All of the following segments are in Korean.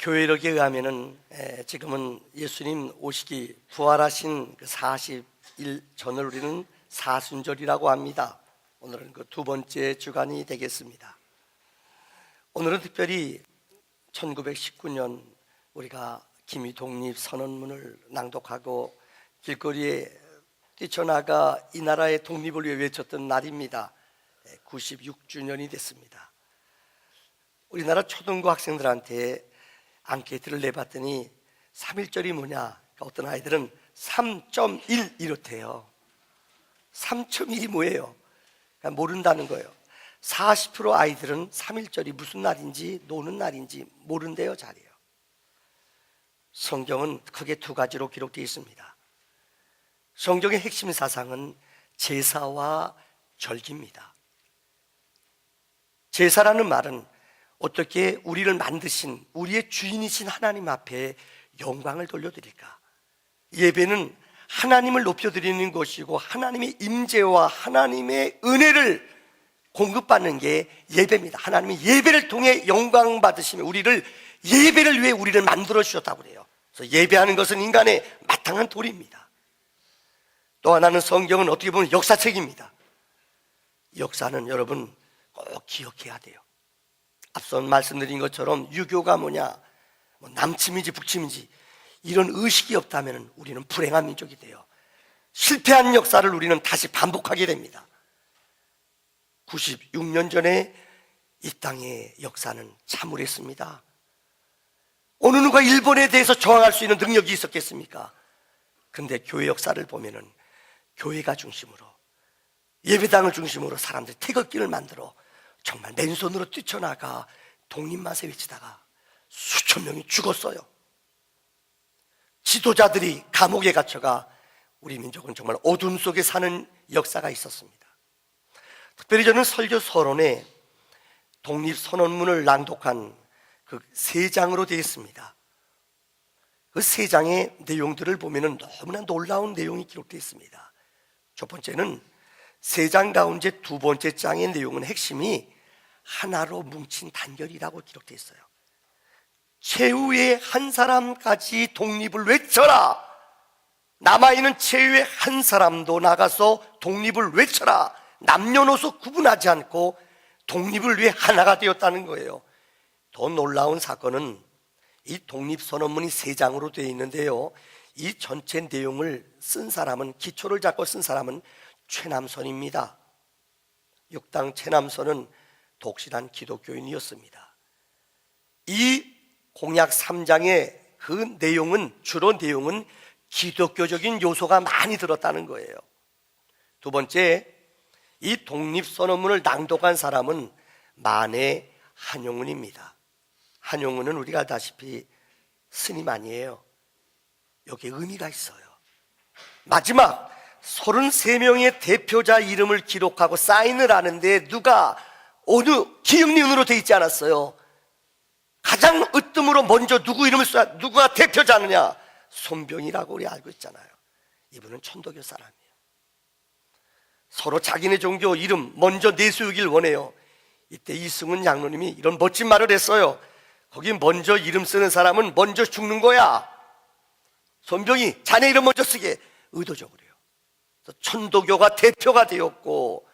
교회력에 의하면은 지금은 예수님 오시기 부활하신 그 40일 전을 우리는 사순절이라고 합니다. 오늘은 그 두 번째 주간이 되겠습니다. 오늘은 특별히 1919년 우리가 김희독립 선언문을 낭독하고 길거리에 뛰쳐나가 이 나라의 독립을 위해 외쳤던 날입니다. 96주년이 됐습니다. 우리나라 초등부 학생들한테 앙케이트를 내봤더니 3.1절이 뭐냐? 그러니까 어떤 아이들은 3.1 이렇대요. 3.1이 뭐예요? 그러니까 모른다는 거예요. 40% 아이들은 3.1절이 무슨 날인지 노는 날인지 모른대요. 잘해요. 성경은 크게 두 가지로 기록되어 있습니다. 성경의 핵심 사상은 제사와 절기입니다. 제사라는 말은 어떻게 우리를 만드신 우리의 주인이신 하나님 앞에 영광을 돌려드릴까? 예배는 하나님을 높여드리는 것이고 하나님의 임재와 하나님의 은혜를 공급받는 게 예배입니다. 하나님이 예배를 통해 영광 받으시며 우리를 예배를 위해 우리를 만들어 주셨다고 그래요. 그래서 예배하는 것은 인간의 마땅한 도리입니다. 또 하나는 성경은 어떻게 보면 역사책입니다. 역사는 여러분 꼭 기억해야 돼요. 앞선 말씀드린 것처럼 유교가 뭐냐, 남침인지 북침인지 이런 의식이 없다면 우리는 불행한 민족이 돼요. 실패한 역사를 우리는 다시 반복하게 됩니다. 96년 전에 이 땅의 역사는 참울했습니다. 어느 누가 일본에 대해서 저항할 수 있는 능력이 있었겠습니까? 그런데 교회 역사를 보면은 교회가 중심으로 예배당을 중심으로 사람들이 태극기를 만들어 정말 맨손으로 뛰쳐나가 독립만세 외치다가 수천 명이 죽었어요. 지도자들이 감옥에 갇혀가 우리 민족은 정말 어둠 속에 사는 역사가 있었습니다. 특별히 저는 설교 서론에 독립선언문을 낭독한 그 3장으로 되어 있습니다. 그 3장의 내용들을 보면 너무나 놀라운 내용이 기록되어 있습니다. 첫 번째는 3장 가운데 두 번째 장의 내용은 핵심이 하나로 뭉친 단결이라고 기록되어 있어요. 최후의 한 사람까지 독립을 외쳐라. 남아있는 최후의 한 사람도 나가서 독립을 외쳐라. 남녀노소 구분하지 않고 독립을 위해 하나가 되었다는 거예요. 더 놀라운 사건은 이 독립선언문이 3장으로 되어 있는데요, 이 전체 내용을 쓴 사람은, 기초를 잡고 쓴 사람은 최남선입니다. 육당 최남선은 독실한 기독교인이었습니다. 이 공약 3장의 그 내용은, 주로 내용은 기독교적인 요소가 많이 들었다는 거예요. 두 번째, 이 독립선언문을 낭독한 사람은 만해 한용운입니다. 한용운은 우리가 알다시피 스님 아니에요. 여기에 의미가 있어요. 마지막 33명의 대표자 이름을 기록하고 사인을 하는데 누가 어느 기역리은으로 되어 있지 않았어요. 가장 으뜸으로 먼저 누구 이름을 써야, 누가 대표자느냐? 손병이라고 우리 알고 있잖아요. 이분은 천도교 사람이에요. 서로 자기네 종교 이름 먼저 내세우길 원해요. 이때 이승훈 장로님이 이런 멋진 말을 했어요. 거기 먼저 이름 쓰는 사람은 먼저 죽는 거야. 손병이 자네 이름 먼저 쓰게, 의도적으로요. 천도교가 대표가 되었고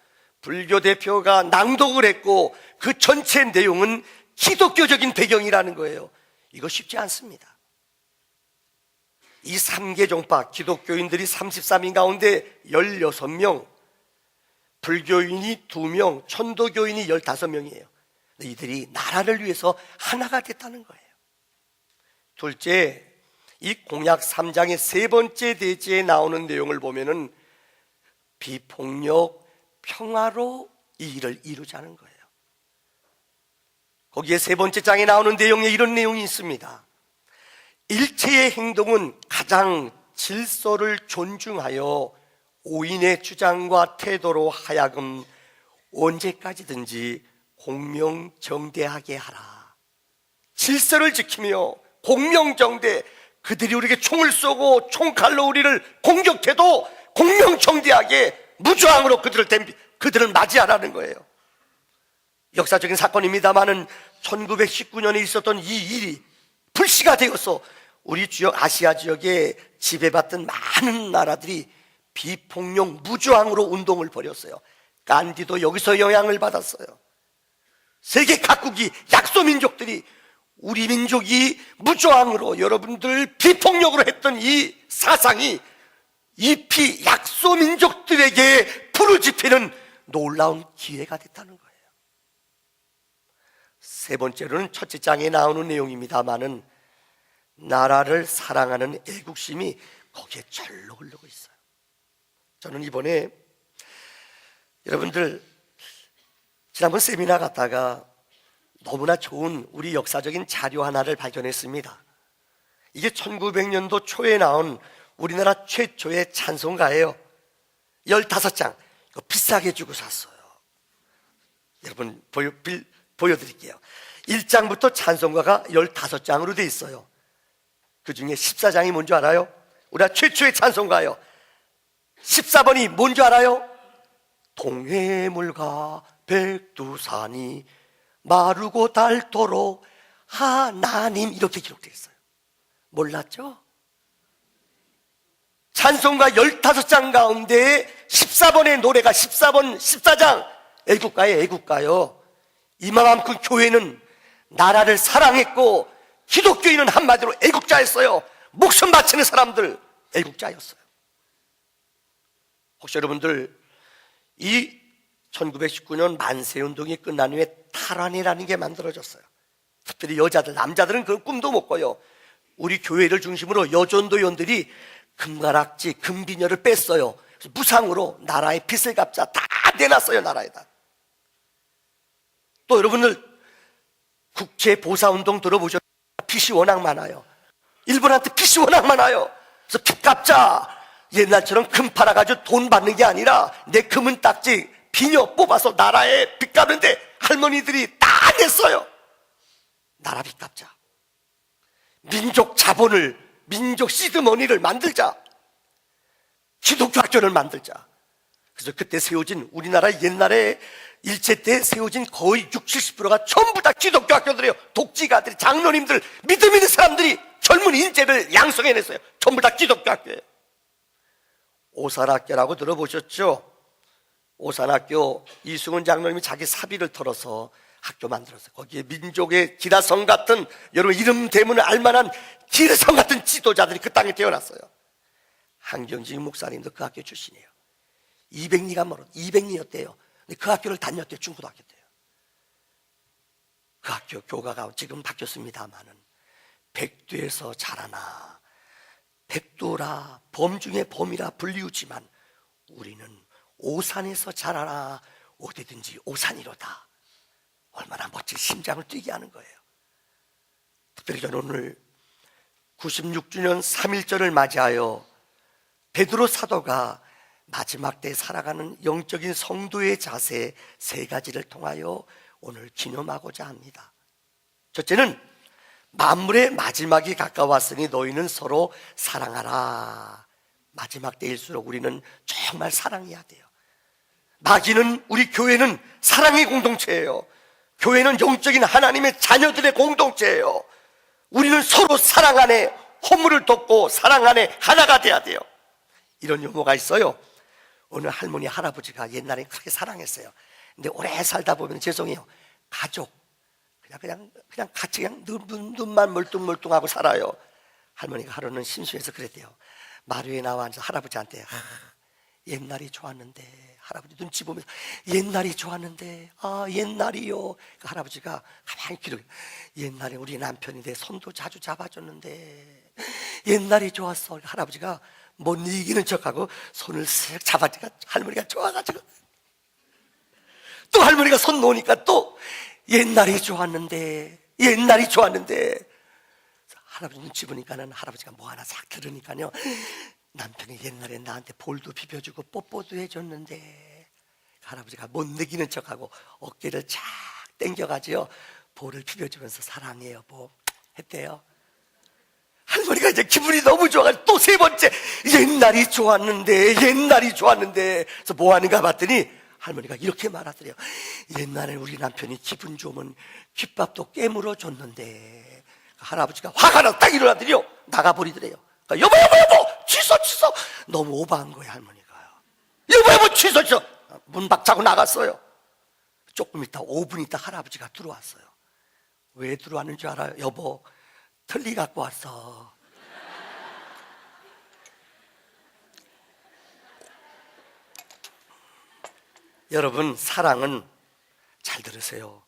불교 대표가 낭독을 했고 그 전체 내용은 기독교적인 배경이라는 거예요. 이거 쉽지 않습니다. 이 3개 종파 기독교인들이 33인 가운데 16명, 불교인이 2명, 천도교인이 15명이에요. 이들이 나라를 위해서 하나가 됐다는 거예요. 둘째, 이 공약 3장의 3번째 대지에 나오는 내용을 보면은 비폭력, 평화로 이 일을 이루자는 거예요. 거기에 3번째 장에 나오는 내용에 이런 내용이 있습니다. 일체의 행동은 가장 질서를 존중하여 오인의 주장과 태도로 하여금 언제까지든지 공명정대하게 하라. 질서를 지키며 공명정대, 그들이 우리에게 총을 쏘고 총칼로 우리를 공격해도 공명정대하게 무저항으로 그들을 맞이하라는 거예요. 역사적인 사건입니다마는 1919년에 있었던 이 일이 불씨가 되어서 우리 지역 아시아 지역에 지배받던 많은 나라들이 비폭력 무저항으로 운동을 벌였어요. 간디도 여기서 영향을 받았어요. 세계 각국이 약소민족들이 우리 민족이 무저항으로 여러분들 비폭력으로 했던 이 사상이 이 약소민족들에게 부르짖히는 놀라운 기회가 됐다는 거예요. 세 번째로는 첫째 장에 나오는 내용입니다마는 나라를 사랑하는 애국심이 거기에 절로 흐르고 있어요. 저는 이번에 여러분들 지난번 세미나 갔다가 너무나 좋은 우리 역사적인 자료 하나를 발견했습니다. 이게 1900년도 초에 나온 우리나라 최초의 찬송가예요. 15장. 이거 비싸게 주고 샀어요. 여러분 보여드릴게요. 1장부터 찬송가가 15장으로 되어 있어요. 그 중에 14장이 뭔지 알아요? 우리나라 최초의 찬송가예요. 14번이 뭔지 알아요? 동해물과 백두산이 마르고 닳도록 하나님, 이렇게 기록되어 있어요. 몰랐죠? 찬송가 15장 가운데 14번의 노래가 14번, 14장 애국가예요. 애국가요. 이만큼 교회는 나라를 사랑했고 기독교인은 한마디로 애국자였어요. 목숨 바치는 사람들 애국자였어요. 혹시 여러분들 이 1919년 만세운동이 끝난 후에 탈환이라는 게 만들어졌어요. 특별히 여자들, 남자들은 그 꿈도 못 꿔요. 우리 교회를 중심으로 여전도연들이 금가락지, 금비녀를 뺐어요. 그래서 무상으로 나라의 빚을 갚자 다 내놨어요. 나라에다. 또 여러분들 국제 보사운동 들어보셨죠? 빚이 워낙 많아요. 일본한테 빚이 워낙 많아요. 그래서 빚 갚자. 옛날처럼 금 팔아가지고 돈 받는 게 아니라 내 금은 딱지 비녀 뽑아서 나라에 빚 갚는데 할머니들이 다 냈어요. 나라 빚 갚자. 민족 자본을, 민족 시드머니를 만들자. 기독교 학교를 만들자. 그래서 그때 세워진 우리나라 옛날에 일제 때 세워진 거의 60, 70%가 전부 다 기독교 학교들이에요. 독지가들이, 장로님들, 믿음 있는 사람들이 젊은 인재를 양성해냈어요. 전부 다 기독교 학교예요. 오산학교라고 들어보셨죠? 오산학교 이승훈 장로님이 자기 사비를 털어서 학교 만들었어요. 거기에 민족의 기라성 같은, 여러분 이름 대문을 알만한 기라성 같은 지도자들이 그 땅에 태어났어요. 한경직 목사님도 그 학교 출신이에요. 200리가 멀어, 200리였대요. 근데 그 학교를 다녔대요. 중고등학교 때요. 그 학교 교가가 지금 바뀌었습니다마는 백두에서 자라나 백두라 범 중에 범이라 불리우지만 우리는 오산에서 자라나 어디든지 오산이로다. 얼마나 멋진 심장을 뛰게 하는 거예요. 특별히 저는 오늘 96주년 3.1절을 맞이하여 베드로 사도가 마지막 때에 살아가는 영적인 성도의 자세 3가지를 통하여 오늘 기념하고자 합니다. 첫째는 만물의 마지막이 가까웠으니 너희는 서로 사랑하라. 마지막 때일수록 우리는 정말 사랑해야 돼요. 마귀는, 우리 교회는 사랑의 공동체예요. 교회는 영적인 하나님의 자녀들의 공동체예요. 우리는 서로 사랑 안에 허물을 덮고 사랑 안에 하나가 돼야 돼요. 이런 유머가 있어요. 어느 할머니 할아버지가 옛날에 그렇게 사랑했어요. 근데 오래 살다 보면 죄송해요, 가족 그냥 같이 그냥 눈만 멀뚱멀뚱하고 살아요. 할머니가 하루는 심심해서 그랬대요. 마루에 나와 앉아서 할아버지한테 옛날이 좋았는데, 할아버지 눈치 보면서 옛날이 좋았는데, 옛날이요. 그 할아버지가 가만히 기록해. 옛날에 우리 남편이 내 손도 자주 잡아줬는데 옛날이 좋았어. 할아버지가 못 이기는 척하고 손을 쓱 잡아주니까 할머니가 좋아가지고 또 할머니가 손 놓으니까 또 옛날이 좋았는데, 옛날이 좋았는데. 할아버지 눈치 보니까는 할아버지가 뭐 하나 싹 들으니까요, 남편이 옛날에 나한테 볼도 비벼주고 뽀뽀도 해줬는데. 할아버지가 못 느끼는 척하고 어깨를 착 당겨가지고 볼을 비벼주면서 사랑해 여보 했대요. 할머니가 이제 기분이 너무 좋아가지고 또 3번째 옛날이 좋았는데, 옛날이 좋았는데. 그래서 뭐 하는가 봤더니 할머니가 이렇게 말하더래요. 옛날에 우리 남편이 기분 좋으면 귓밥도 깨물어 줬는데. 할아버지가 화가 나서 딱 일어나더니요, 나가버리더래요. 그러니까 여보 취소 너무 오버한 거예요. 할머니가요. 여보 취소 문 박차고 나갔어요. 조금 있다 5분 있다 할아버지가 들어왔어요. 왜 들어왔는 줄 알아요? 여보 틀니 갖고 왔어. 여러분, 사랑은, 잘 들으세요,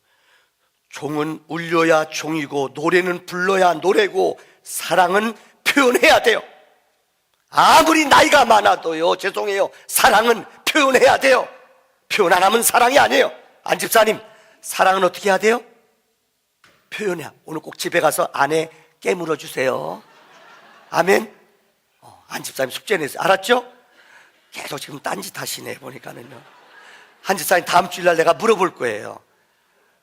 종은 울려야 종이고 노래는 불러야 노래고 사랑은 표현해야 돼요. 아무리 나이가 많아도요, 죄송해요, 사랑은 표현해야 돼요. 표현 안 하면 사랑이 아니에요. 안 집사님, 사랑은 어떻게 해야 돼요? 표현해야. 오늘 꼭 집에 가서 아내 깨물어 주세요. 아멘. 안 집사님 숙제 내세요. 알았죠? 계속 지금 딴짓 하시네 보니까는요. 한 집사님 다음 주일날 내가 물어볼 거예요.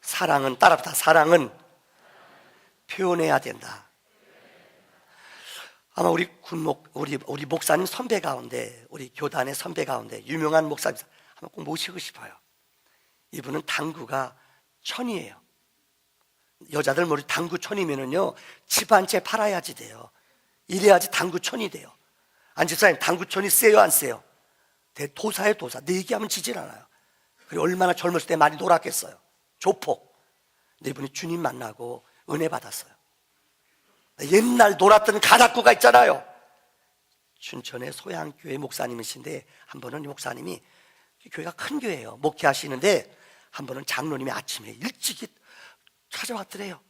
사랑은, 따라합시다. 사랑은 표현해야 된다. 아마 우리 우리 목사님 선배 가운데, 우리 교단의 선배 가운데 유명한 목사님 한번 꼭 모시고 싶어요. 이분은 당구가 천이에요. 여자들 머리 당구 천이면은요, 집 한 채 팔아야지 돼요. 이래야지 당구 천이 돼요. 안 집사님, 당구 천이 세요, 안 세요? 도사예요, 도사. 내 얘기하면 지질 않아요. 그리고 얼마나 젊었을 때 많이 놀았겠어요. 조폭. 근데 이분이 주님 만나고 은혜 받았어요. 옛날 놀았던 가닥구가 있잖아요. 춘천의 소양교회 목사님이신데, 한 번은 이 목사님이, 교회가 큰 교회예요, 목회하시는데 한 번은 장로님이 아침에 일찍 찾아왔더래요.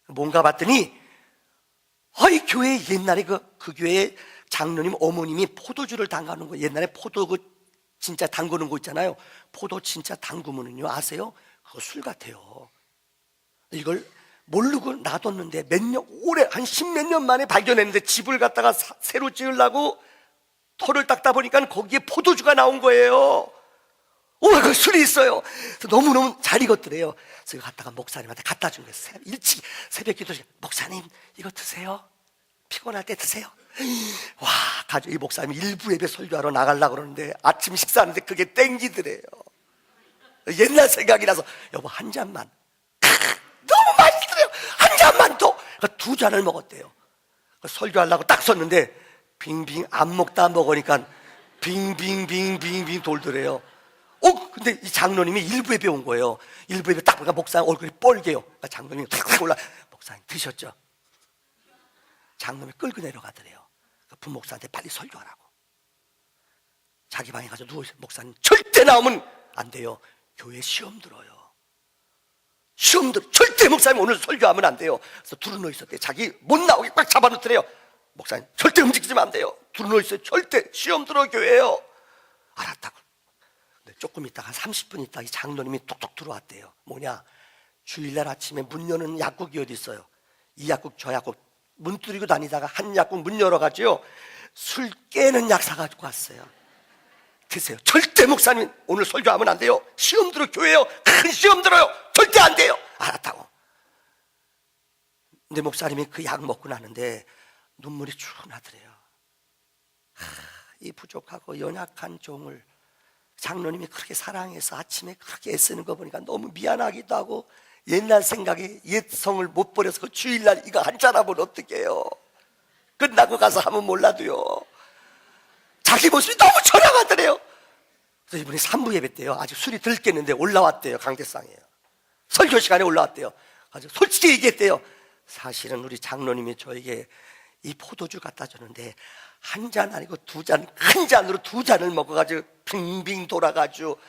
뭔가 봤더니, 이 교회 옛날에 그 교회 장로님 어머님이 포도주를 담가놓은 거, 옛날에 포도 진짜 담그는 거 있잖아요. 포도 진짜 담그면은요, 아세요? 그거 술 같아요. 이걸 모르고 놔뒀는데 오래 한 10몇 년 만에 발견했는데, 집을 갖다가 새로 지으려고 털을 닦다 보니까 거기에 포도주가 나온 거예요. 그 술이 있어요. 너무너무 잘 익었더래요. 그래서 이거 갖다가 목사님한테 갖다 준 거예요. 일찍 새벽 기도 시간, 목사님 이거 드세요. 피곤할 때 드세요. 와, 이 목사님이 일부 예배 설교하러 나가려고 그러는데 아침 식사하는데 그게 땡기더래요. 옛날 생각이 나서, 여보 한 잔만. 너무 맛있더래요. 한 잔만 더. 두 잔을 먹었대요. 설교하려고 딱 섰는데 빙빙 안 먹다 먹으니까 빙빙빙빙빙 돌더래요. 근데 이 장로님이 일부 예배 온 거예요. 일부 예배 딱 보니까 목사님 얼굴이 뻘개요. 그러니까 장로님이 탁 올라, 목사님 드셨죠? 장로님이 끌고 내려가더래요. 부목사한테 빨리 설교하라고. 자기 방에 가서 누워있어요. 목사님 절대 나오면 안 돼요. 교회 시험 들어요. 절대 목사님 오늘 설교하면 안 돼요. 그래서 두루누워 있었대요. 자기 못 나오게 꽉 잡아놓더래요. 목사님 절대 움직이시면 안 돼요. 두루누워 있어요. 절대 시험 들어 교회예요. 알았다고. 근데 조금 있다가 한 30분 있다가 이 장로님이 톡톡 들어왔대요. 뭐냐, 주일날 아침에 문 여는 약국이 어디 있어요. 이 약국 저 약국 문 뚫리고 다니다가 한 약국 문 열어가지고 술 깨는 약 사가지고 왔어요. 드세요. 절대 목사님 오늘 설교하면 안 돼요. 시험 들어 교회요. 큰 시험 들어요. 절대 안 돼요. 알았다고. 근데 목사님이 그 약 먹고 나는데 눈물이 쭉 나더래요. 이 부족하고 연약한 종을 장로님이 그렇게 사랑해서 아침에 그렇게 애쓰는 거 보니까 너무 미안하기도 하고, 옛날 생각에 옛 성을 못 버려서 그 주일날 이거 한 잔 하면 어떡해요. 끝나고 가서 하면 몰라도요. 자기 모습이 너무 초라하더래요. 그래서 이분이 3부 예배 때요, 아직 술이 덜 깼는데 올라왔대요. 강대상이에요. 설교 시간에 올라왔대요. 아주 솔직히 얘기했대요. 사실은 우리 장로님이 저에게 이 포도주 갖다 줬는데 한 잔 아니고 두 잔, 큰 잔으로 두 잔을 먹어가지고 빙빙 돌아가지고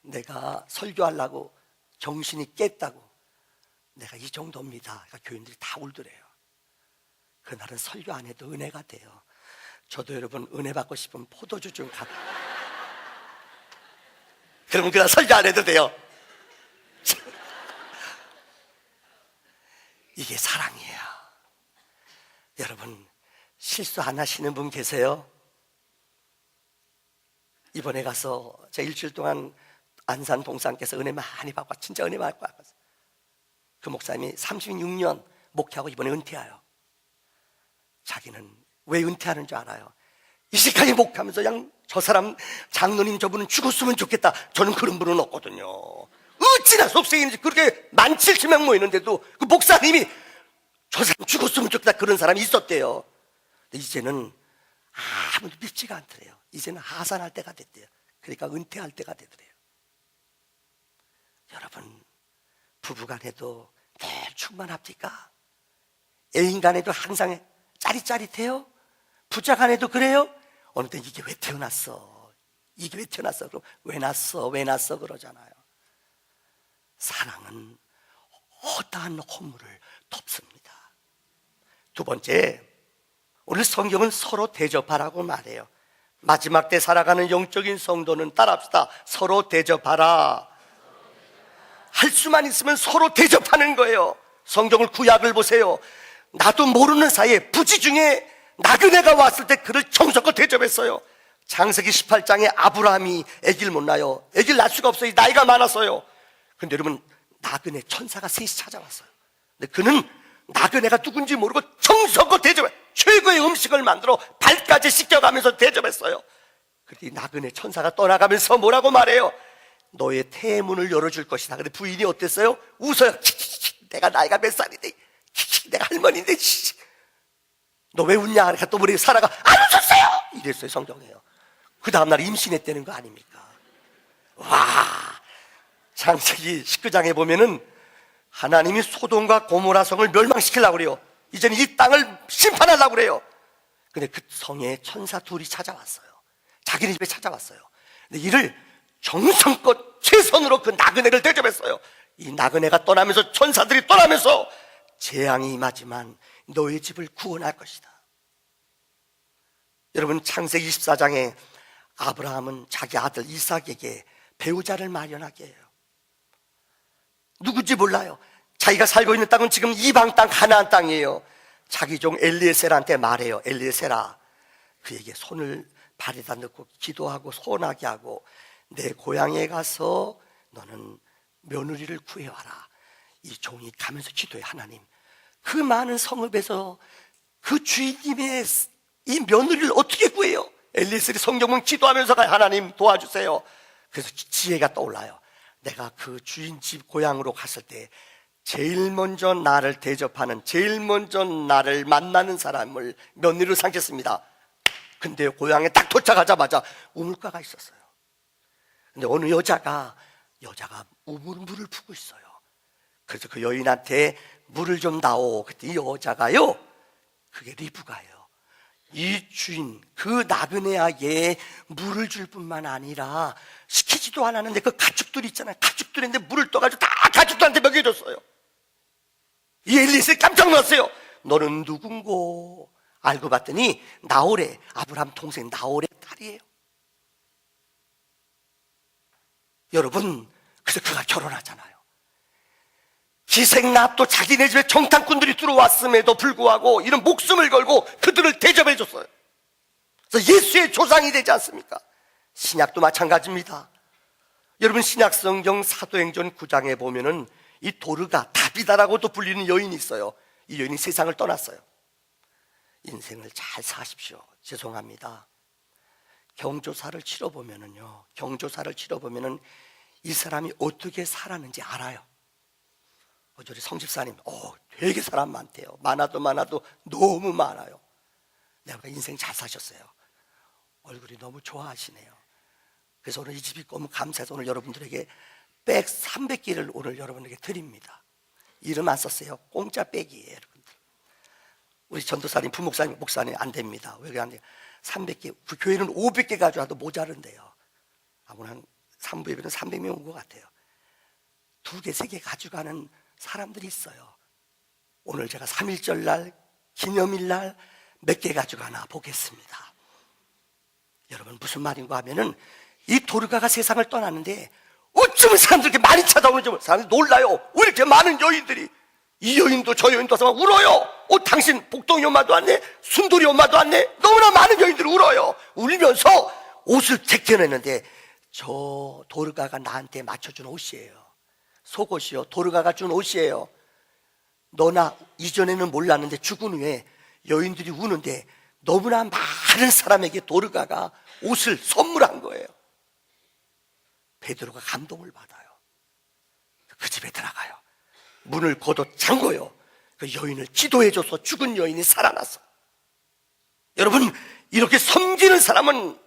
내가 설교하려고 정신이 깼다고. 내가 이 정도입니다. 그러니까 교인들이 다 울더래요. 그날은 설교 안 해도 은혜가 돼요. 저도 여러분 은혜 받고 싶으면 포도주 좀 그러면 그날 설교 안 해도 돼요. 이게 사랑이에요. 여러분, 실수 안 하시는 분 계세요? 이번에 가서 제가 일주일 동안 안산 동상께서 은혜 많이 받고, 진짜 은혜 많이 받고, 그 목사님이 36년 목회하고 이번에 은퇴해요. 자기는 왜 은퇴하는 줄 알아요? 이시까지 목회하면서 그냥 저 사람 장로님 저분은 죽었으면 좋겠다, 저는 그런 분은 없거든요. 어찌나 속생인지 그렇게 17,000명 모이는데도 그 목사님이 저 사람 죽었으면 좋겠다 그런 사람이 있었대요. 근데 이제는 아무도 믿지가 않더래요. 이제는 하산할 때가 됐대요. 그러니까 은퇴할 때가 되더래요. 여러분, 부부간에도 늘 충만합니까? 애인간에도 항상 짜릿짜릿해요? 부자간에도 그래요? 어느 때 이게 왜 태어났어? 이게 왜 태어났어? 그럼 왜 났어? 왜 났어? 그러잖아요. 사랑은 허다한 허물을 덮습니다. 두 번째, 오늘 성경은 서로 대접하라고 말해요. 마지막 때 살아가는 영적인 성도는 따라합시다. 서로 대접하라. 할 수만 있으면 서로 대접하는 거예요. 성경을 구약을 보세요. 나도 모르는 사이에 부지 중에 나그네가 왔을 때 그를 정성껏 대접했어요. 창세기 18장에 아브라함이 아기를 못 낳아요. 아기를 낳을 수가 없어요. 나이가 많아서요. 근데 여러분, 나그네 천사가 셋이 찾아왔어요. 근데 그는 나그네가 누군지 모르고 정성껏 대접해 최고의 음식을 만들어 발까지 씻겨가면서 대접했어요. 그런데 나그네 천사가 떠나가면서 뭐라고 말해요? 너의 태의 문을 열어줄 것이다. 근데 부인이 어땠어요? 웃어요. 내가 나이가 몇 살인데, 내가 할머니인데, 너 왜 웃냐? 그러니까 또 우리 사라가 안 웃었어요! 이랬어요. 성경에요. 그 다음날 임신했다는 거 아닙니까? 와, 창세기 19장에 보면은 하나님이 소돔과 고모라 성을 멸망시키려고 그래요. 이제는 이 땅을 심판하려고 그래요. 근데 그 성에 천사 둘이 찾아왔어요. 자기네 집에 찾아왔어요. 근데 이를 정성껏 최선으로 그 나그네를 대접했어요. 이 나그네가 떠나면서 천사들이 떠나면서 재앙이 임하지만 너의 집을 구원할 것이다. 여러분, 창세기 24장에 아브라함은 자기 아들 이삭에게 배우자를 마련하게 해요. 누군지 몰라요. 자기가 살고 있는 땅은 지금 이방 땅 가나안 땅이에요. 자기 종 엘리에셀한테 말해요. 엘리에셀아, 그에게 손을 발에다 넣고 기도하고 소원하게 하고 내 고향에 가서 너는 며느리를 구해와라. 이 종이 가면서 기도해. 하나님, 그 많은 성읍에서 그 주인님의 이 며느리를 어떻게 구해요? 엘리에셀이 성경문 기도하면서 하나님 도와주세요. 그래서 지혜가 떠올라요. 내가 그 주인 집 고향으로 갔을 때 제일 먼저 나를 대접하는, 제일 먼저 나를 만나는 사람을 며느리로 삼겠습니다. 근데 고향에 딱 도착하자마자 우물가가 있었어요. 근데 어느 여자가 우물물을 푸고 있어요. 그래서 그 여인한테 물을 좀 다오. 그때 이 여자가요, 그게 리브가예요. 이 주인, 그 나그네에게 물을 줄 뿐만 아니라 시키지도 않았는데 그 가축들이 있잖아요. 가축들인데 물을 떠가지고 다 가축들한테 먹여줬어요. 이 엘리에셀이 깜짝 놀랐어요. 너는 누군고? 알고 봤더니 나홀의, 아브라함 동생 나홀의 딸이에요. 여러분, 그래서 그가 결혼하잖아요. 기생납도 자기네 집에 정탐꾼들이 들어왔음에도 불구하고 이런 목숨을 걸고 그들을 대접해 줬어요. 그래서 예수의 조상이 되지 않습니까? 신약도 마찬가지입니다. 여러분, 신약 성경 사도행전 9장에 보면은 이 도르가, 다비다라고도 불리는 여인이 있어요. 이 여인이 세상을 떠났어요. 인생을 잘 사십시오. 죄송합니다. 경조사를 치러보면은요, 경조사를 치러보면은 이 사람이 어떻게 살았는지 알아요. 어저리 성집사님, 되게 사람 많대요. 많아도 너무 많아요. 내가 인생 잘 사셨어요. 얼굴이 너무 좋아하시네요. 그래서 오늘 이 집이 너무 감사해서 오늘 여러분들에게 백 300개를 오늘 여러분에게 드립니다. 이름 안 썼어요. 공짜 백이에요, 여러분들. 우리 전도사님, 부목사님, 목사님 안 됩니다. 왜 안 돼요? 300개, 그 교회는 500개 가져와도 모자른데요. 아무나 한 3부 예배는 300명 온 것 같아요. 2개, 3개 가져가는 사람들이 있어요. 오늘 제가 3.1절 날, 기념일 날 몇 개 가져가나 보겠습니다. 여러분, 무슨 말인가 하면은 이 도르가가 세상을 떠났는데 어쩌면 사람들이 이렇게 많이 찾아오는지 사람들이 놀라요. 왜 이렇게 많은 여인들이, 이 여인도 저 여인도 와서 막 울어요. 당신 복동이 엄마도 왔네, 순돌이 엄마도 왔네. 너무나 많은 여인들이 울어요. 울면서 옷을 제껴냈는데 저 도르가가 나한테 맞춰준 옷이에요. 속옷이요, 도르가가 준 옷이에요. 너나 이전에는 몰랐는데 죽은 후에 여인들이 우는데 너무나 많은 사람에게 도르가가 옷을 선물한 거예요. 베드로가 감동을 받아요. 그 집에 들어가요. 문을 걷어 잠궈요. 그 여인을 기도해줘서 죽은 여인이 살아났어. 여러분, 이렇게 섬기는 사람은,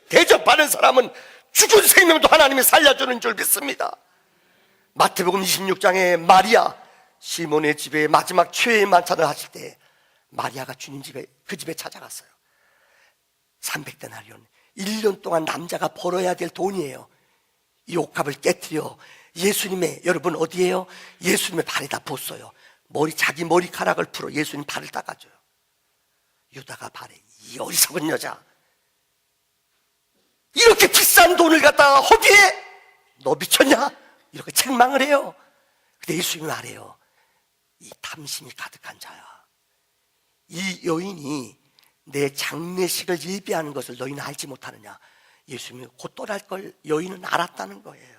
대접하는 사람은 죽은 생명도 하나님이 살려주는 줄 믿습니다. 마태복음 26장에 마리아, 시몬의 집에 마지막 최후의 만찬을 하실 때 마리아가 주님 집에, 그 집에 찾아갔어요. 300데나리온, 1년 동안 남자가 벌어야 될 돈이에요. 이 옥합을 깨뜨려 예수님의, 여러분 어디에요? 예수님의 발에다 붓어요. 자기 머리카락을 풀어 예수님 발을 닦아줘요. 유다가 발에, 이 어리석은 여자, 이렇게 비싼 돈을 갖다가 허비해? 너 미쳤냐? 이렇게 책망을 해요. 근데 예수님이 말해요. 이 탐심이 가득한 자야, 이 여인이 내 장례식을 예비하는 것을 너희는 알지 못하느냐. 예수님이 곧 떠날 걸 여인은 알았다는 거예요.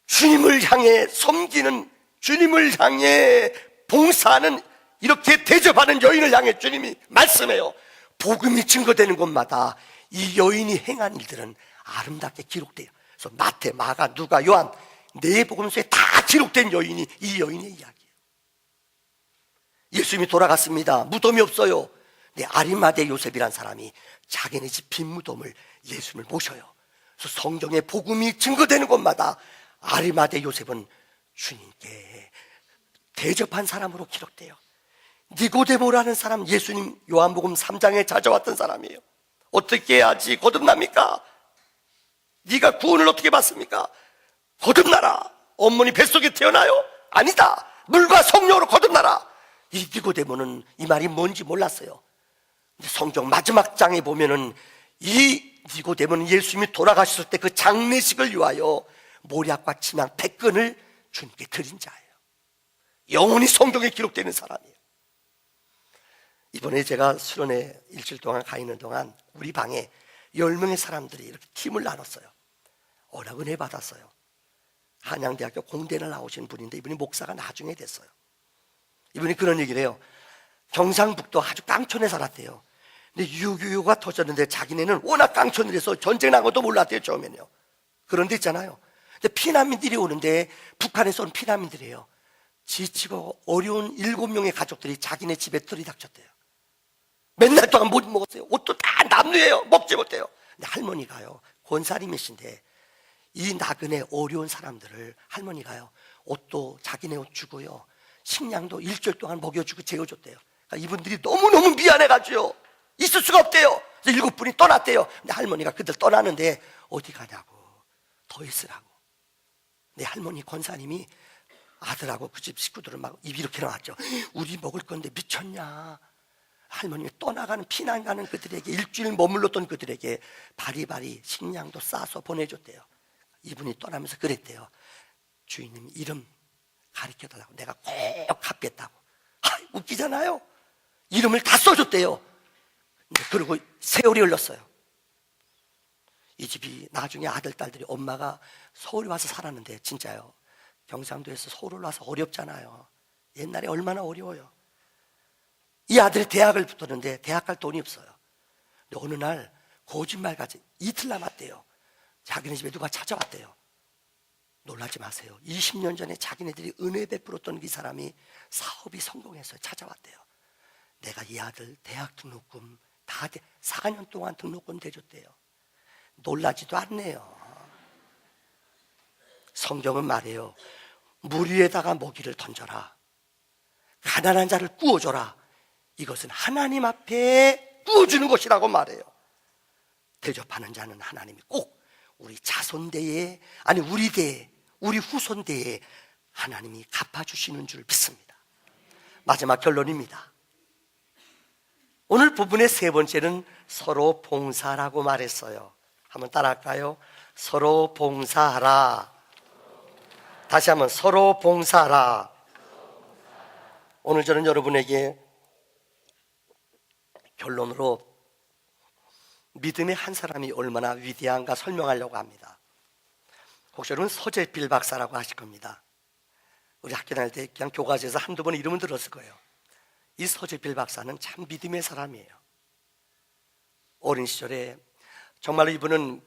주님을 향해 섬기는, 주님을 향해 봉사하는, 이렇게 대접하는 여인을 향해 주님이 말씀해요. 복음이 증거되는 곳마다 이 여인이 행한 일들은 아름답게 기록돼요. 그래서 마태, 마가, 누가, 요한 네 복음서에 다 기록된 여인이 이 여인의 이야기예요. 예수님이 돌아갔습니다. 무덤이 없어요. 근데 아리마대 요셉이란 사람이 자기네 집 빈 무덤을 예수님을 모셔요. 그래서 성경에 복음이 증거되는 곳마다 아리마대 요셉은 주님께 대접한 사람으로 기록돼요. 니고데모라는 사람, 예수님 요한복음 3장에 찾아왔던 사람이에요. 어떻게 해야지 거듭납니까? 네가 구원을 어떻게 받습니까? 거듭나라. 어머니 뱃속에 태어나요? 아니다. 물과 성령으로 거듭나라. 이 니고데모는 이 말이 뭔지 몰랐어요. 근데 성경 마지막 장에 보면은 이 니고데모는 예수님이 돌아가셨을 때 그 장례식을 위하여 모략과 침향 100근을 주님께 드린 자예요. 영원히 성경에 기록되는 사람이에요. 이번에 제가 수련회 일주일 동안 가 있는 동안 우리 방에 10명의 사람들이 이렇게 팀을 나눴어요. 워낙 은혜 받았어요. 한양대학교 공대를 나오신 분인데 이분이 목사가 나중에 됐어요. 이분이 그런 얘기를 해요. 경상북도 아주 깡촌에 살았대요. 근데 6.25가 터졌는데 자기네는 워낙 깡촌이라서 전쟁 난 것도 몰랐대요, 처음에는요. 그런 데 있잖아요. 근데 피난민들이 오는데 북한에서 온 피난민들이에요. 지치고 어려운 7명의 가족들이 자기네 집에 들이닥쳤대요. 맨날 동안 못 먹었어요. 옷도 다 남루예요. 먹지 못해요. 근데 할머니가요, 권사님이신데 이 나그네 어려운 사람들을 할머니가요, 옷도 자기네 옷 주고요, 식량도 일주일 동안 먹여주고 재워줬대요. 그러니까 이분들이 너무너무 미안해가지고 있을 수가 없대요. 그래서 7분이 떠났대요. 근데 할머니가 그들 떠나는데 어디 가냐고, 더 있으라고. 내 할머니 권사님이 아들하고 그 집 식구들을 막 입 이렇게 나왔죠. 우리 먹을 건데 미쳤냐. 할머님이 떠나가는, 피난 가는 그들에게, 일주일 머물렀던 그들에게 바리바리 식량도 싸서 보내줬대요. 이분이 떠나면서 그랬대요. 주인님 이름 가르쳐달라고, 내가 꼭 갚겠다고. 웃기잖아요. 이름을 다 써줬대요. 그리고 세월이 흘렀어요. 이 집이 나중에 아들, 딸들이, 엄마가 서울에 와서 살았는데, 진짜요, 경상도에서 서울 와서 어렵잖아요. 옛날에 얼마나 어려워요. 이 아들이 대학을 붙었는데 대학 갈 돈이 없어요. 근데 어느 날 거짓말까지, 이틀 남았대요. 자기네 집에 누가 찾아왔대요. 놀라지 마세요. 20년 전에 자기네들이 은혜 베풀었던 이 사람이 사업이 성공해서 찾아왔대요. 내가 이 아들 대학 등록금 다 4년 동안 등록금 대줬대요. 놀라지도 않네요. 성경은 말해요. 물 위에다가 먹이를 던져라. 가난한 자를 구워줘라. 이것은 하나님 앞에 구워주는 것이라고 말해요. 대접하는 자는 하나님이 꼭 우리 자손대에, 아니 우리 대에, 우리 후손대에 하나님이 갚아주시는 줄 믿습니다. 마지막 결론입니다. 오늘 부분의 세 번째는 서로 봉사라고 말했어요. 한번 따라할까요? 서로 봉사하라. 다시 한번, 서로 봉사하라. 오늘 저는 여러분에게 결론으로 믿음의 한 사람이 얼마나 위대한가 설명하려고 합니다. 혹시 여러분 서재필 박사라고 하실 겁니다. 우리 학교 다닐 때 그냥 교과서에서 한두 번 이름은 들었을 거예요. 이 서재필 박사는 참 믿음의 사람이에요. 어린 시절에 정말로 이분은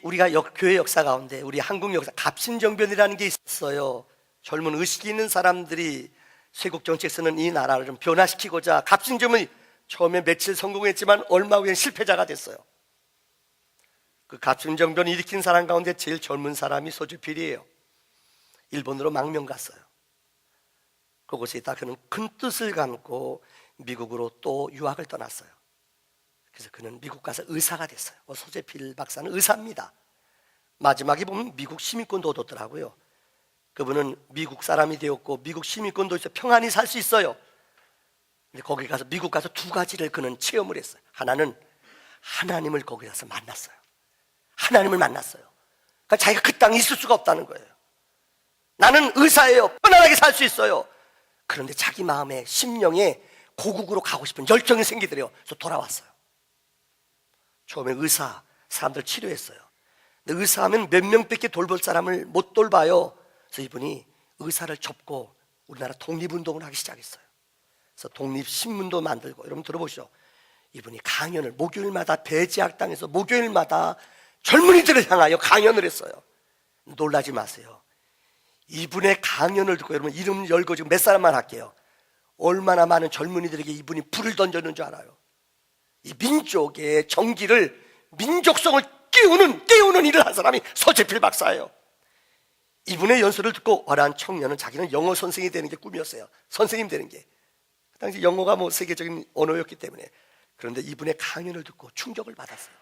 우리가 교회 역사 가운데 우리 한국 역사 갑신정변이라는 게 있었어요. 젊은 의식이 있는 사람들이 쇄국 정책 쓰는 이 나라를 좀 변화시키고자 갑승점이 처음에 며칠 성공했지만 얼마 후엔 실패자가 됐어요. 그 갑승정변을 일으킨 사람 가운데 제일 젊은 사람이 소주필이에요. 일본으로 망명 갔어요. 그곳에 있다 그는 큰 뜻을 감고 미국으로 또 유학을 떠났어요. 그래서 그는 미국 가서 의사가 됐어요. 소재필 박사는 의사입니다. 마지막에 보면 미국 시민권도 얻었더라고요. 그분은 미국 사람이 되었고 미국 시민권도 있어 평안히 살 수 있어요. 근데 거기 가서 미국 가서 두 가지를 그는 체험을 했어요. 하나는 하나님을 거기 가서 만났어요. 하나님을 만났어요. 그러니까 자기가 그 땅에 있을 수가 없다는 거예요. 나는 의사예요. 편안하게 살 수 있어요. 그런데 자기 마음에 심령에 고국으로 가고 싶은 열정이 생기더래요. 그래서 돌아왔어요. 처음에 의사, 사람들 치료했어요. 근데 의사하면 몇 명밖에 돌볼 사람을 못 돌봐요. 그래서 이분이 의사를 접고 우리나라 독립운동을 하기 시작했어요. 그래서 독립신문도 만들고, 여러분 들어보시죠. 이분이 강연을 목요일마다 배제학당에서 목요일마다 젊은이들을 향하여 강연을 했어요. 놀라지 마세요. 이분의 강연을 듣고, 여러분 이름 열고 지금 몇 사람만 할게요. 얼마나 많은 젊은이들에게 이분이 불을 던졌는 줄 알아요. 이 민족의 정기를, 민족성을 깨우는 일을 한 사람이 서재필 박사예요. 이분의 연설을 듣고 화려한 청년은 자기는 영어 선생이 되는 게 꿈이었어요. 선생님 되는 게. 그 당시 영어가 세계적인 언어였기 때문에. 그런데 이분의 강연을 듣고 충격을 받았어요.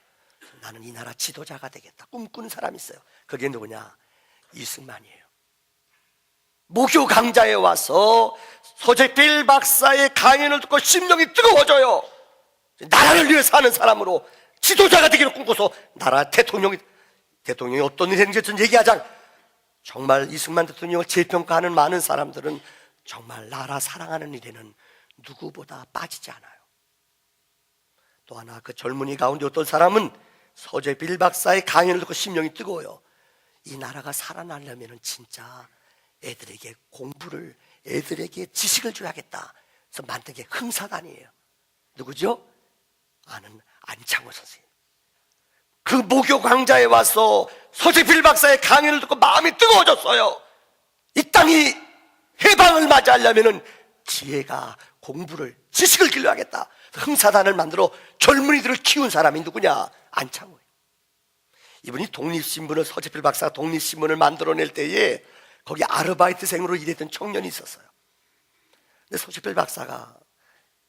나는 이 나라 지도자가 되겠다 꿈꾸는 사람이 있어요. 그게 누구냐? 이승만이에요. 목요 강좌에 와서 서재필 박사의 강연을 듣고 심령이 뜨거워져요. 나라를 위해 사는 사람으로 지도자가 되기를 꿈꿔서 나라 대통령이 어떤 일을 했는지 얘기하자. 정말 이승만 대통령을 재평가하는 많은 사람들은 정말 나라 사랑하는 일에는 누구보다 빠지지 않아요. 또 하나, 그 젊은이 가운데 어떤 사람은 서재필 박사의 강연을 듣고 심령이 뜨거워요. 이 나라가 살아나려면 진짜 애들에게 공부를, 애들에게 지식을 줘야겠다. 그래서 만든 게 흥사단이에요. 누구죠? 아는 안창호 선생님. 그 목요 강좌에 와서 서재필 박사의 강연을 듣고 마음이 뜨거워졌어요. 이 땅이 해방을 맞이하려면 지혜가, 공부를, 지식을 길러야겠다. 흥사단을 만들어 젊은이들을 키운 사람이 누구냐? 안창호예요. 이분이 독립신문을, 서재필 박사가 독립신문을 만들어낼 때에 거기 아르바이트생으로 일했던 청년이 있었어요. 근데 서재필 박사가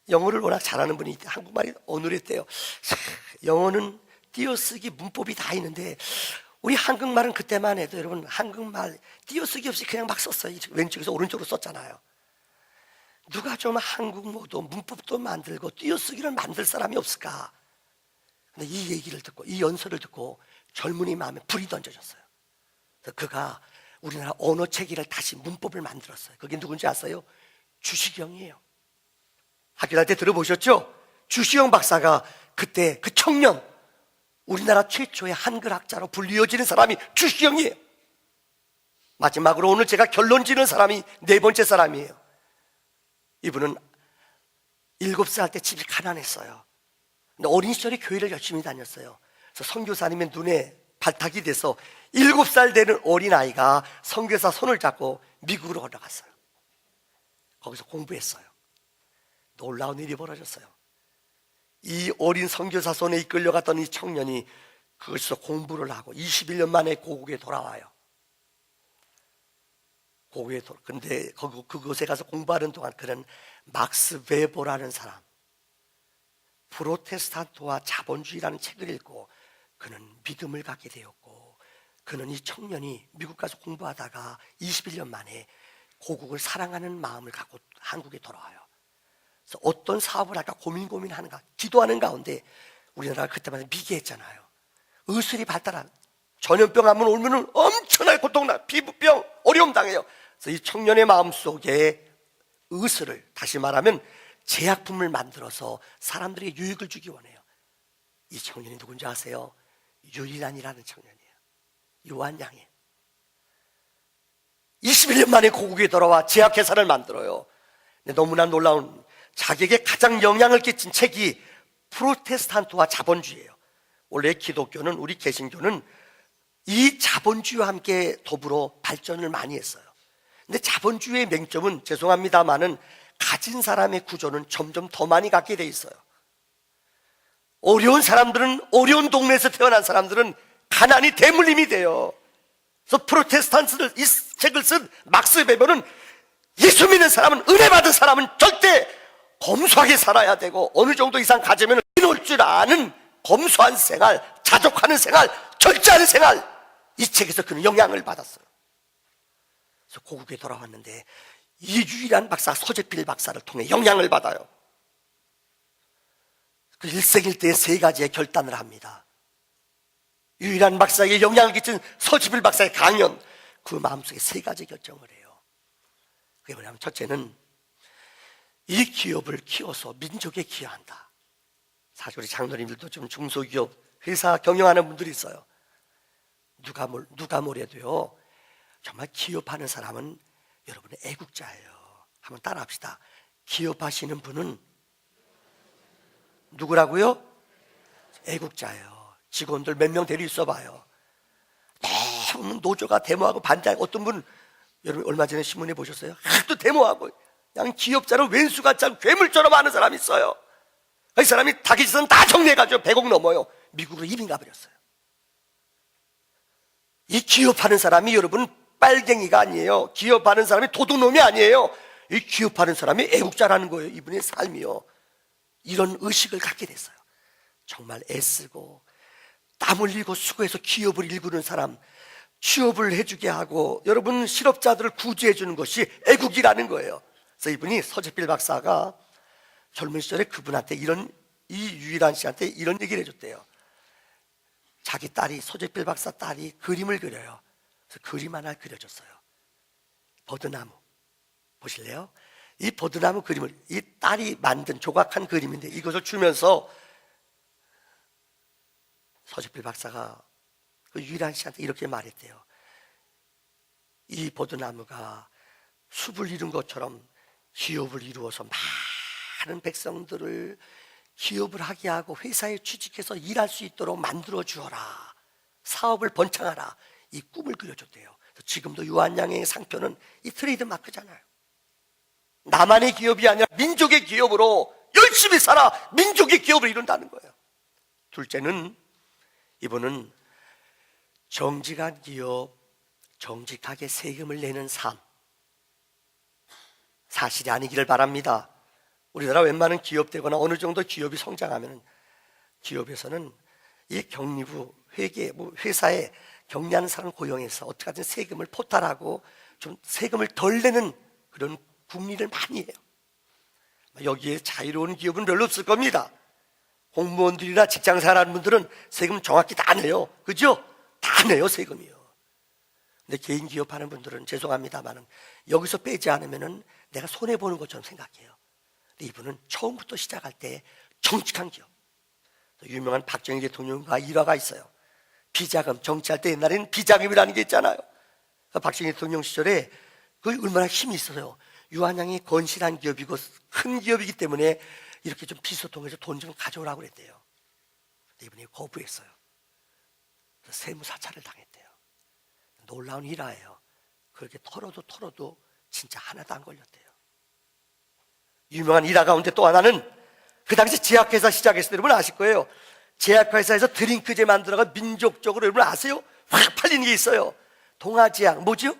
영어를 워낙 잘하는 분이 한국말이 어눌했대요. 영어는 띄어쓰기 문법이 다 있는데 우리 한국말은 그때만 해도 여러분 한국말 띄어쓰기 없이 그냥 막 썼어요. 왼쪽에서 오른쪽으로 썼잖아요. 누가 좀 한국어도 문법도 만들고 띄어쓰기를 만들 사람이 없을까? 근데 이 얘기를 듣고, 이 연설을 듣고 젊은이 마음에 불이 던져졌어요. 그래서 그가 우리나라 언어 체계를 다시 문법을 만들었어요. 그게 누군지 아세요? 주시경이에요. 학교 다닐 때 들어보셨죠? 주시경 박사가 그때 그 청년, 우리나라 최초의 한글학자로 불리워지는 사람이 주시경이에요. 마지막으로 오늘 제가 결론 지는 사람이 네 번째 사람이에요. 이분은 7살 때 집이 가난했어요. 근데 어린 시절에 교회를 열심히 다녔어요. 그래서 선교사님의 눈에 발탁이 돼서 7살 되는 어린아이가 선교사 손을 잡고 미국으로 올라갔어요. 거기서 공부했어요. 놀라운 일이 벌어졌어요. 이 어린 선교사 손에 이끌려갔던 이 청년이 그것에서 공부를 하고 21년 만에 고국에 돌아와요. 근데 그곳에 가서 공부하는 동안 그는 막스 베버라는 사람, 프로테스탄트와 자본주의라는 책을 읽고 그는 믿음을 갖게 되었고, 그는 이 청년이 미국 가서 공부하다가 21년 만에 고국을 사랑하는 마음을 갖고 한국에 돌아와요. 그래서 어떤 사업을 할까 고민하는가, 기도하는 가운데 우리나라가 그때만 해도 미개했잖아요. 의술이 발달한, 전염병 한번 오면 엄청나게 고통나, 피부병 어려움 당해요. 그래서 이 청년의 마음속에 의술을, 다시 말하면 제약품을 만들어서 사람들에게 유익을 주기 원해요. 이 청년이 누군지 아세요? 유리난이라는 청년이에요. 요한양이에요. 21년 만에 고국에 돌아와 제약회사를 만들어요. 근데 너무나 놀라운, 자기에게 가장 영향을 끼친 책이 프로테스탄트와 자본주의예요. 원래 기독교는, 우리 개신교는 이 자본주의와 함께 더불어 발전을 많이 했어요. 근데 자본주의의 맹점은 죄송합니다만은 가진 사람의 구조는 점점 더 많이 갖게 돼 있어요. 어려운 사람들은, 어려운 동네에서 태어난 사람들은 가난이 대물림이 돼요. 그래서 프로테스탄트들 이 책을 쓴 막스 베버는 예수 믿는 사람은, 은혜 받은 사람은 절대 검소하게 살아야 되고 어느 정도 이상 가지면 이놓을 줄 아는 검소한 생활, 자족하는 생활, 절제하는 생활, 이 책에서 그는 영향을 받았어요. 그래서 고국에 돌아왔는데 이 유일한 박사 서재필 박사를 통해 영향을 받아요. 그 일생일대의 세 가지의 결단을 합니다. 유일한 박사에게 영향을 끼친 서재필 박사의 강연, 그 마음속에 세 가지 결정을 해요. 그게 뭐냐면, 첫째는 이 기업을 키워서 민족에 기여한다. 사실 우리 장로님들도 좀 중소기업 회사 경영하는 분들이 있어요. 누가 뭐래도요, 정말 기업하는 사람은 여러분의 애국자예요. 한번 따라합시다. 기업하시는 분은 누구라고요? 애국자예요. 직원들 몇 명 데리고 있어봐요. 너무 노조가 데모하고 반대하고, 어떤 분 여러분 얼마 전에 신문에 보셨어요? 또 데모하고 그냥 기업자를 왼수같이 괴물처럼 하는 사람이 있어요. 이 사람이 자기 재산 다 정리해가지고 100억 넘어요. 미국으로 이민 가버렸어요. 이 기업하는 사람이 여러분 빨갱이가 아니에요. 기업하는 사람이 도둑놈이 아니에요. 이 기업하는 사람이 애국자라는 거예요. 이분의 삶이요. 이런 의식을 갖게 됐어요. 정말 애쓰고 땀 흘리고 수고해서 기업을 일구는 사람, 취업을 해주게 하고 여러분 실업자들을 구제해 주는 것이 애국이라는 거예요. 그래서 이분이, 서재필 박사가 젊은 시절에 그분한테 이 유일한 씨한테 이런 얘기를 해줬대요. 자기 딸이, 서재필 박사 딸이 그림을 그려요. 그래서 그림 하나 그려줬어요. 버드나무 보실래요? 이 버드나무 그림을 이 딸이 만든 조각한 그림인데, 이것을 주면서 서재필 박사가 그 유일한 씨한테 이렇게 말했대요. 이 버드나무가 숲을 이룬 것처럼 기업을 이루어서 많은 백성들을 기업을 하게 하고 회사에 취직해서 일할 수 있도록 만들어 주어라. 사업을 번창하라. 이 꿈을 그려줬대요. 지금도 유한양의 상표는 이 트레이드 마크잖아요. 나만의 기업이 아니라 민족의 기업으로 열심히 살아 민족의 기업을 이룬다는 거예요. 둘째는, 이분은 정직한 기업, 정직하게 세금을 내는 삶, 사실이 아니기를 바랍니다. 우리나라 웬만한 기업되거나 어느 정도 기업이 성장하면 기업에서는 이 격리부, 회계, 회사에 격리하는 사람 고용해서 어떻게 하든 세금을 포탈하고 좀 세금을 덜 내는 그런 국리를 많이 해요. 여기에 자유로운 기업은 별로 없을 겁니다. 공무원들이나 직장생활 하는 분들은 세금 정확히 다 내요. 그죠? 다 내요, 세금이요. 근데 개인 기업 하는 분들은 죄송합니다만은 여기서 빼지 않으면은 내가 손해보는 것처럼 생각해요. 근데 이분은 처음부터 시작할 때 정직한 기업. 유명한 박정희 대통령과 일화가 있어요. 비자금, 정치할 때 옛날에는 비자금이라는 게 있잖아요. 박정희 대통령 시절에 그 얼마나 힘이 있어요. 유한양이 건실한 기업이고 큰 기업이기 때문에 이렇게 좀 비서 통해서 돈 좀 가져오라고 그랬대요. 근데 이분이 거부했어요. 그래서 세무사찰을 당했대요. 놀라운 일화예요. 그렇게 털어도 진짜 하나도 안 걸렸대요. 유명한 일화 가운데 또 하나는, 그 당시 제약회사 시작했을 때 여러분 아실 거예요. 제약회사에서 드링크제 만들어가 민족적으로, 여러분 아세요? 확 팔리는 게 있어요. 동아제약, 뭐죠?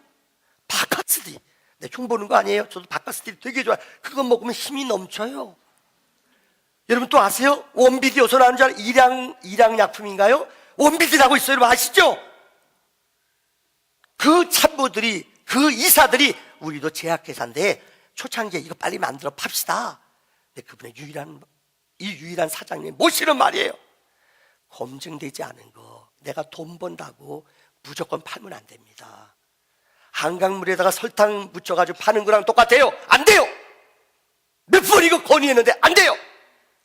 바카스티. 네, 흉 보는 거 아니에요? 저도 바카스티 되게 좋아요. 그거 먹으면 힘이 넘쳐요. 여러분 또 아세요? 원비디, 어디서 나오는 줄 알아요? 일양약품인가요? 원비디라고 있어요. 여러분 아시죠? 그 참모들이, 그 이사들이 우리도 제약회사인데 초창기에 이거 빨리 만들어 팝시다. 근데 그분의 유일한 사장님 모시는 말이에요. 검증되지 않은 거 내가 돈 번다고 무조건 팔면 안 됩니다. 한강물에다가 설탕 묻혀가지고 파는 거랑 똑같아요. 안 돼요. 몇 번 이거 건의했는데 안 돼요.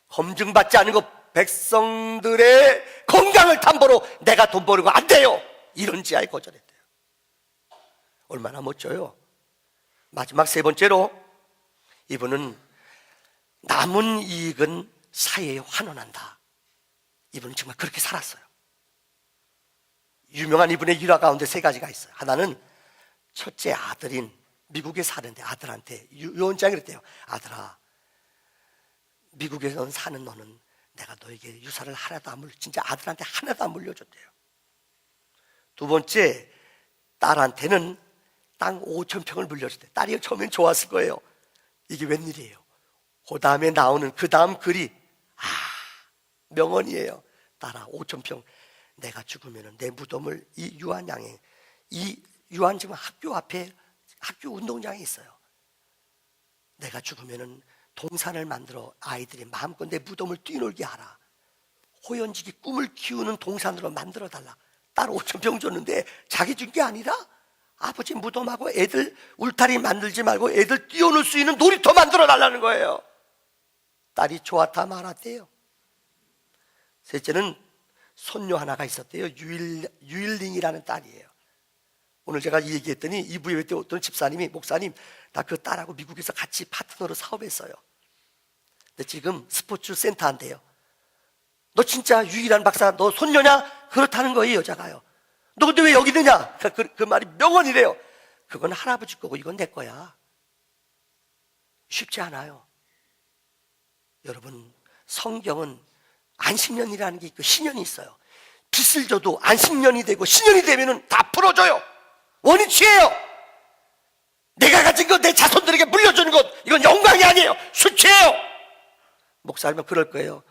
검증받지 않은 거 백성들의 건강을 담보로 내가 돈 버는 거 안 돼요. 이런 지하에 거절했대요. 얼마나 멋져요. 마지막 세 번째로, 이분은 남은 이익은 사회에 환원한다. 이분은 정말 그렇게 살았어요. 유명한 이분의 일화 가운데 세 가지가 있어요. 하나는 첫째 아들인 미국에 사는데 아들한테 유언장이 그랬대요. 아들아, 미국에서 사는 너는 내가 너에게 유산을 하나도 안 진짜 아들한테 하나도 안 물려줬대요. 두 번째, 딸한테는 땅 5,000평을 물려줬대요. 딸이 처음엔 좋았을 거예요. 이게 웬일이에요? 그 다음에 나오는 그 다음 글이 명언이에요. 딸아, 5,000평 내가 죽으면 내 무덤을 이 유한양에, 이 유한 지금 학교 앞에 학교 운동장에 있어요. 내가 죽으면 동산을 만들어 아이들이 마음껏 내 무덤을 뛰놀게 하라. 호연지기 꿈을 키우는 동산으로 만들어 달라. 딸 5,000평 줬는데 자기 준 게 아니라 아버지 무덤하고 애들 울타리 만들지 말고 애들 뛰어놀 수 있는 놀이터 만들어 달라는 거예요. 딸이 좋았다 말았대요. 셋째는 손녀 하나가 있었대요. 유일링이라는 딸이에요. 오늘 제가 이 얘기했더니 이부 예배 때 어떤 집사님이, 목사님, 나 그 딸하고 미국에서 같이 파트너로 사업했어요. 근데 지금 스포츠 센터 한대요. 너 진짜 유일한 박사, 너 손녀냐? 그렇다는 거예요. 여자가요. 너 근데 왜 여기 있느냐? 그 말이 명언이래요. 그건 할아버지 거고 이건 내 거야. 쉽지 않아요. 여러분, 성경은 안식년이라는 게 있고 신년이 있어요. 빚을 져도 안식년이 되고 신년이 되면은 다 풀어줘요. 원인치예요. 내가 가진 거 내 자손들에게 물려주는 것, 이건 영광이 아니에요. 수치예요. 목사님은 그럴 거예요.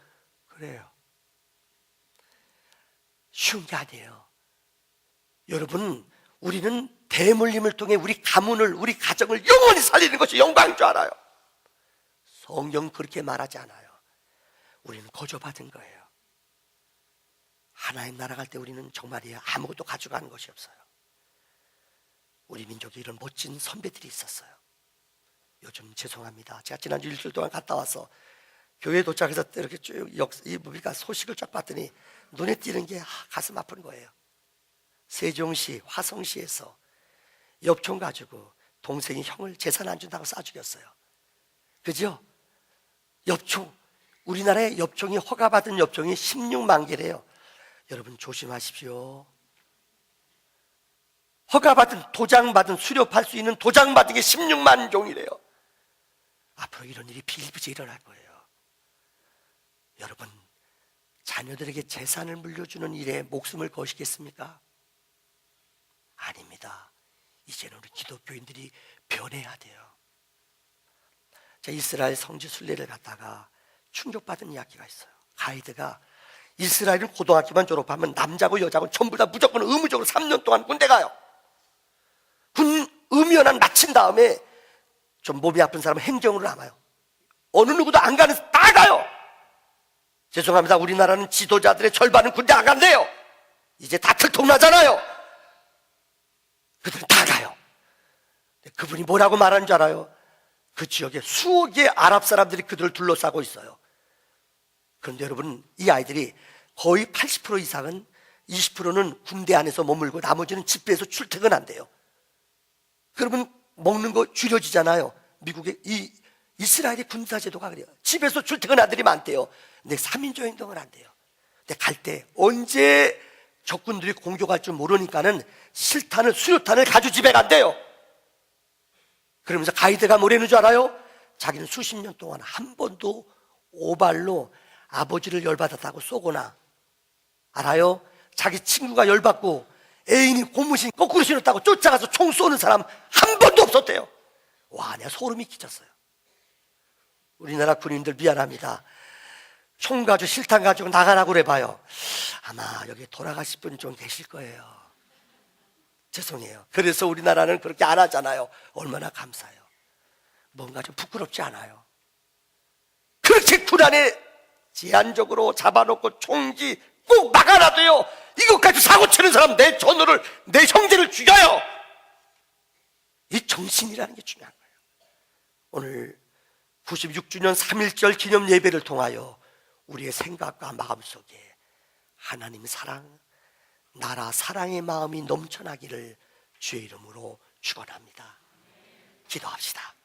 그래요. 쉬운 게 아니에요. 여러분, 우리는 대물림을 통해 우리 가문을, 우리 가정을 영원히 살리는 것이 영광인 줄 알아요. 성경은 그렇게 말하지 않아요. 우리는 거저받은 거예요. 하나님 나라 갈 때 우리는 정말이에요. 아무것도 가져가는 것이 없어요. 우리 민족에 이런 멋진 선배들이 있었어요. 요즘 죄송합니다. 제가 지난주 일주일 동안 갔다 와서 교회에 도착해서 이렇게 쭉 우리가 소식을 쫙 봤더니 눈에 띄는 게 가슴 아픈 거예요. 세종시, 화성시에서 엽총 가지고 동생이 형을 재산 안 준다고 쏴 죽였어요. 그죠? 엽총, 우리나라에 엽총이 허가받은 엽총이 16만 개래요. 여러분 조심하십시오. 허가받은, 도장받은, 수료할 수 있는 도장받은 게 16만 종이래요. 앞으로 이런 일이 비일비재 일어날 거예요. 여러분, 자녀들에게 재산을 물려주는 일에 목숨을 거시겠습니까? 아닙니다. 이제는 우리 기독교인들이 변해야 돼요. 자, 이스라엘 성지 순례를 갔다가 충격받은 이야기가 있어요. 가이드가 이스라엘은 고등학교만 졸업하면 남자고 여자고 전부 다 무조건 의무적으로 3년 동안 군대 가요. 군 의무연한 마친 다음에 좀 몸이 아픈 사람은 행정으로 남아요. 어느 누구도 안 가는, 다 가요. 죄송합니다. 우리나라는 지도자들의 절반은 군대 안 간대요. 이제 다 들통나잖아요. 그들은 다 가요. 그분이 뭐라고 말하는 줄 알아요? 그 지역에 수억 개의 아랍 사람들이 그들을 둘러싸고 있어요. 그런데 여러분, 이 아이들이 거의 80% 이상은, 20%는 군대 안에서 머물고 나머지는 집회에서 출퇴근한대요. 그러면 먹는 거 줄여지잖아요. 미국의 이 이스라엘의 군사제도가 그래요. 집에서 출퇴근 아들이 많대요. 근데 3인조 행동을 한대요. 근데 갈 때 언제 적군들이 공격할 줄 모르니까는 실탄을, 수류탄을 가지고 집에 간대요. 그러면서 가이드가 뭐라는 줄 알아요? 자기는 수십 년 동안 한 번도 오발로 아버지를 열받았다고 쏘거나, 알아요? 자기 친구가 열받고 애인이 고무신 거꾸로 신었다고 쫓아가서 총 쏘는 사람 한 번도 없었대요. 와, 내가 소름이 끼쳤어요. 우리나라 군인들 미안합니다. 총 가지고 실탄 가지고 나가라고 그래봐요. 아마 여기 돌아가실 분 좀 계실 거예요. 죄송해요. 그래서 우리나라는 그렇게 안 하잖아요. 얼마나 감사해요. 뭔가 좀 부끄럽지 않아요. 그렇게 군 안에 제한적으로 잡아놓고 총기 꼭 막아놔도요, 이것까지 사고 치는 사람 내 전우를, 내 형제를 죽여요. 이 정신이라는 게 중요한 거예요. 오늘 96주년 3.1절 기념 예배를 통하여 우리의 생각과 마음속에 하나님 사랑, 나라 사랑의 마음이 넘쳐나기를 주의 이름으로 축원합니다. 기도합시다.